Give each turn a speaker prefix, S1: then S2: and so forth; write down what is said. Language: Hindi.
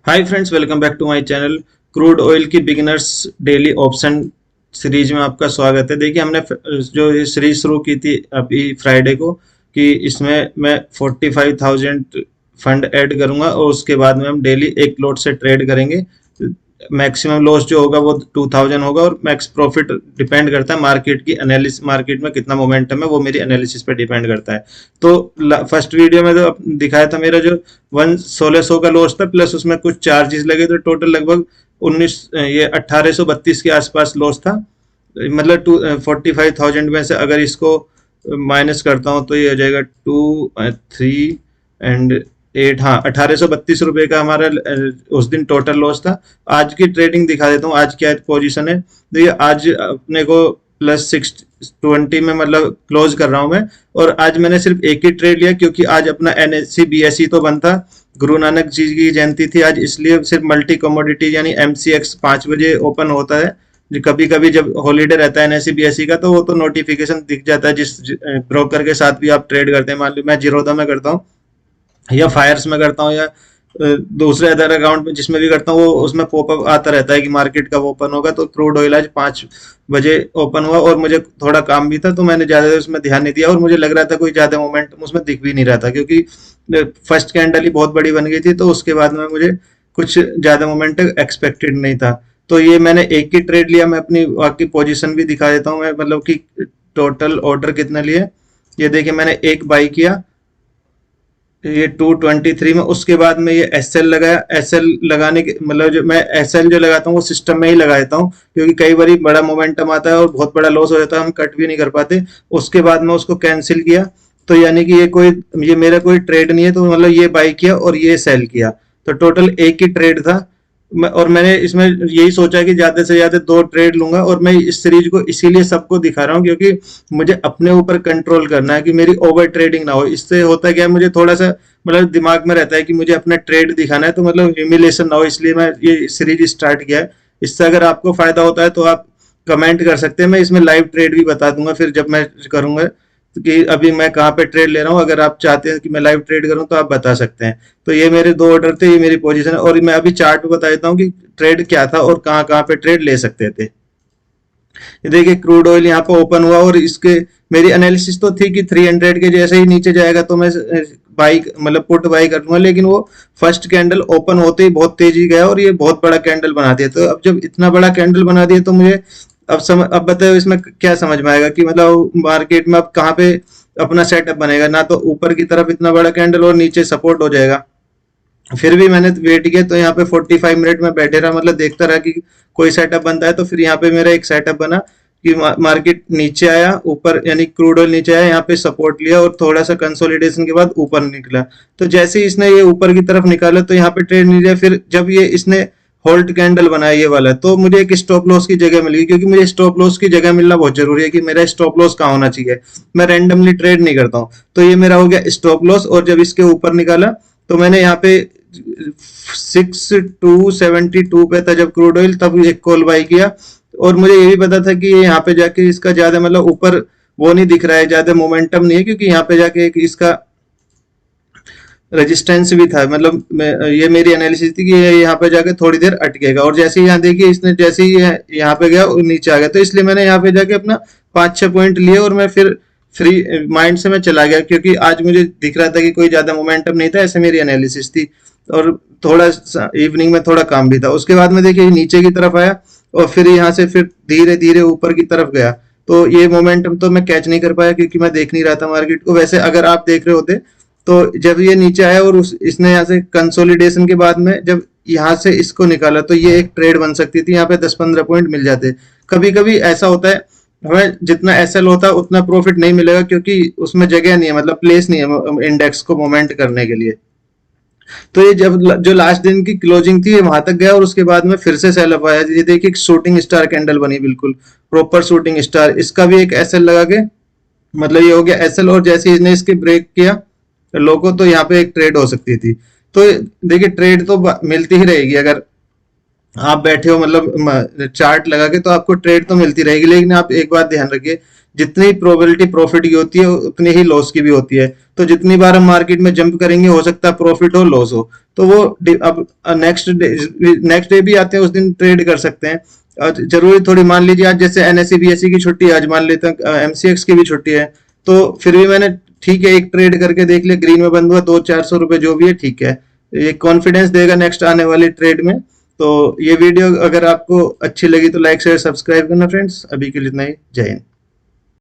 S1: Hi friends, welcome back to my channel. Crude oil की बिगिनर्स डेली ऑप्शन सीरीज में आपका स्वागत है। देखिए, हमने जो ये सीरीज शुरू की थी अभी फ्राइडे को कि इसमें मैं 45,000 फंड ऐड करूंगा और उसके बाद में हम डेली एक लॉट से ट्रेड करेंगे। मैक्सिमम लॉस जो होगा वो 2,000 होगा और मैक्स प्रॉफिट डिपेंड करता है मार्केट की एनालिसिस, मार्केट में कितना मोमेंटम है वो मेरी एनालिसिस पे डिपेंड करता है। तो फर्स्ट वीडियो में तो दिखाया था मेरा जो 1600 का लॉस था, प्लस उसमें कुछ चार्जेस लगे, तो टोटल लगभग 1832 के आसपास लॉस था। मतलब 45,000 में से अगर इसको माइनस करता हूँ तो ये हो जाएगा 2 3 एंड 8, हाँ 1832 रुपये का हमारा उस दिन टोटल लॉस था। आज की ट्रेडिंग दिखा देता हूँ, आज क्या पोजीशन है। देखिए, आज अपने को +620 में मतलब क्लोज कर रहा हूँ मैं। और आज मैंने सिर्फ एक ही ट्रेड लिया क्योंकि आज अपना NSE BSE तो बंद था, गुरु नानक जी की जयंती थी आज, इसलिए सिर्फ मल्टी कमोडिटी यानी MCX 5 बजे ओपन होता है। कभी कभी जब हॉलीडे रहता है NSE BSE का तो वो तो नोटिफिकेशन दिख जाता है जिस ब्रोकर के साथ भी आप ट्रेड करते हैं। मान लो मैं जीरोधा में करता हूँ या फायर्स में करता हूँ या दूसरे अदर अकाउंट में जिसमें भी करता हूँ, वो उसमें पॉपअप आता रहता है कि मार्केट कब ओपन होगा। तो क्रूड ऑयल आज 5 बजे ओपन हुआ और मुझे थोड़ा काम भी था तो मैंने ज्यादा उसमें ध्यान नहीं दिया और मुझे लग रहा था कोई ज्यादा मोमेंटम उसमें दिख भी नहीं रहा था क्योंकि फर्स्ट कैंडल ही बहुत बड़ी बन गई थी। तो उसके बाद में मुझे कुछ ज्यादा मोमेंटम एक्सपेक्टेड नहीं था। तो ये मैंने एक ही ट्रेड लिया। मैं अपनी बाकी पोजीशन भी दिखा देता हूँ मैं, मतलब कि टोटल ऑर्डर कितने लिए। ये देखिए, मैंने एक बाई किया ये 223 में। उसके बाद में ये SL लगाया। SL लगाने के मतलब जो मैं SL जो लगाता हूँ वो सिस्टम में ही लगा देता हूँ क्योंकि कई बार बड़ा मोमेंटम आता है और बहुत बड़ा लॉस हो जाता है, हम कट भी नहीं कर पाते। उसके बाद में उसको कैंसिल किया। तो यानी कि ये मेरा कोई ट्रेड नहीं है, तो मतलब ये बाई किया और ये सेल किया। तो टोटल एक ही ट्रेड था। और मैंने इसमें यही सोचा कि ज्यादा से ज्यादा 2 ट्रेड लूंगा और मैं इस सीरीज को इसीलिए सबको दिखा रहा हूँ क्योंकि मुझे अपने ऊपर कंट्रोल करना है कि मेरी ओवर ट्रेडिंग ना हो। इससे होता क्या है, मुझे थोड़ा सा मतलब दिमाग में रहता है कि मुझे अपना ट्रेड दिखाना है, तो मतलब ह्यूमिलेशन ना हो, इसलिए मैं ये सीरीज स्टार्ट किया है। इससे अगर आपको फायदा होता है तो आप कमेंट कर सकते हैं, मैं इसमें लाइव ट्रेड भी बता दूंगा फिर जब मैं करूंगा कि अभी मैं कहाँ पे ट्रेड ले रहा हूँ। अगर आप चाहते हैं कि मैं लाइव ट्रेड करूँ तो आप बता सकते हैं। तो ये मेरे 2 ऑर्डर थे, ये मेरी पोजीशन है और मैं अभी चार्ट पे बता देता हूँ कि ट्रेड क्या था और कहाँ कहाँ पे ट्रेड ले सकते थे। ये देखिए, क्रूड ऑयल यहाँ पे ओपन हुआ और इसके मेरी एनालिसिस तो थी कि 300 के जैसे ही नीचे जाएगा तो मैं बाई मतलब पुट बाई कर लूंगा, लेकिन वो फर्स्ट कैंडल ओपन होते ही बहुत तेजी गया और ये बहुत बड़ा कैंडल बना दिया। तो अब जब इतना बड़ा कैंडल बना दिया तो मुझे अब बताओ इसमें क्या समझ में आएगा कि मतलब मार्केट में अब कहाँ पे अपना सेटअप बनेगा। ना तो ऊपर की तरफ इतना बड़ा कैंडल और नीचे सपोर्ट हो जाएगा। फिर भी मैंने वेट किया तो यहाँ पे 45 मिनट में बैठे रहा, मतलब देखता रहा कि कोई सेटअप बनता है। तो फिर यहाँ पे मेरा एक सेटअप बना कि मार्केट नीचे आया, ऊपर यानी क्रूड ऑयल नीचे आया, यहाँ पे सपोर्ट लिया और थोड़ा सा कंसोलिडेशन के बाद ऊपर निकला। तो जैसे ही इसने ये ऊपर की तरफ निकाला तो यहाँ पे ट्रेड नहीं लिया। फिर जब ये इसने होल्ड कैंडल बनाया ये वाला, तो मुझे एक स्टॉप लॉस की जगह मिल गई क्योंकि मुझे स्टॉप लॉस की जगह मिलना बहुत जरूरी है कि मेरा स्टॉप लॉस कहाँ होना चाहिए। मैं रैंडमली ट्रेड नहीं करता हूँ। तो ये मेरा हो गया स्टॉप लॉस। और जब इसके ऊपर निकाला तो मैंने यहाँ पे 6272 पे था जब क्रूड ऑयल, तब एक कॉल बाई किया। और मुझे ये भी पता था कि यहाँ पे जाके इसका ज्यादा मतलब ऊपर वो नहीं दिख रहा है, ज्यादा मोमेंटम नहीं है क्योंकि यहाँ पे जाके एक इसका रेजिस्टेंस भी था। मतलब ये मेरी एनालिसिस थी कि ये यहाँ पे जाके थोड़ी देर अटकेगा। और जैसे ही यहाँ देखिए इसने जैसे ही यहाँ पे गया नीचे आ गया, तो इसलिए मैंने यहाँ पे जाके अपना 5-6 पॉइंट लिए और मैं फिर फ्री माइंड से मैं चला गया क्योंकि आज मुझे दिख रहा था कि कोई ज्यादा मोमेंटम नहीं था। ऐसे मेरी एनालिसिस थी और थोड़ा इवनिंग में थोड़ा काम भी था। उसके बाद में देखिए नीचे की तरफ आया और फिर यहाँ से फिर धीरे धीरे ऊपर की तरफ गया। तो ये मोमेंटम तो मैं कैच नहीं कर पाया क्योंकि मैं देख नहीं रहा था मार्केट को। वैसे अगर आप देख रहे होते तो जब ये नीचे आया और इसने यहाँ से कंसोलिडेशन के बाद में जब यहाँ से इसको निकाला तो ये एक ट्रेड बन सकती थी, यहाँ पे 10-15 पॉइंट मिल जाते। कभी कभी ऐसा होता है हमें जितना SL होता है उतना प्रॉफिट नहीं मिलेगा क्योंकि उसमें जगह नहीं है, मतलब प्लेस नहीं है इंडेक्स को मोमेंट करने के लिए। तो ये जब जो लास्ट दिन की क्लोजिंग थी वहां तक गया और उसके बाद में फिर से सेल अप आया। ये देखिए शूटिंग स्टार कैंडल बनी, बिल्कुल प्रॉपर शूटिंग स्टार। इसका भी एक SL लगा के मतलब ये हो गया SL। और जैसे इसने इसके ब्रेक किया लोगों तो यहाँ पे एक ट्रेड हो सकती थी। तो देखिए ट्रेड तो मिलती ही रहेगी अगर आप बैठे हो मतलब चार्ट लगा के, तो आपको ट्रेड तो मिलती रहेगी, लेकिन आप एक बात ध्यान रखिए, जितनी प्रोबेबिलिटी प्रॉफिट की होती है उतनी ही लॉस की भी होती है। तो जितनी बार हम मार्केट में जंप करेंगे, हो सकता है प्रॉफिट हो लॉस हो, तो वो अब नेक्स्ट डे भी आते हैं, उस दिन ट्रेड कर सकते हैं। जरूरी थोड़ी, मान लीजिए आज जैसे एनएससी बीएससी की छुट्टी है, आज मान लेते हैं एमसीएक्स की भी छुट्टी है, तो फिर भी मैंने ठीक है एक ट्रेड करके देख लिया, ग्रीन में बंद हुआ, 200-400 रुपए जो भी है ठीक है, ये कॉन्फिडेंस देगा नेक्स्ट आने वाली ट्रेड में। तो ये वीडियो अगर आपको अच्छी लगी तो लाइक शेयर सब्सक्राइब करना फ्रेंड्स। अभी के लिए इतना ही, जय हिंद।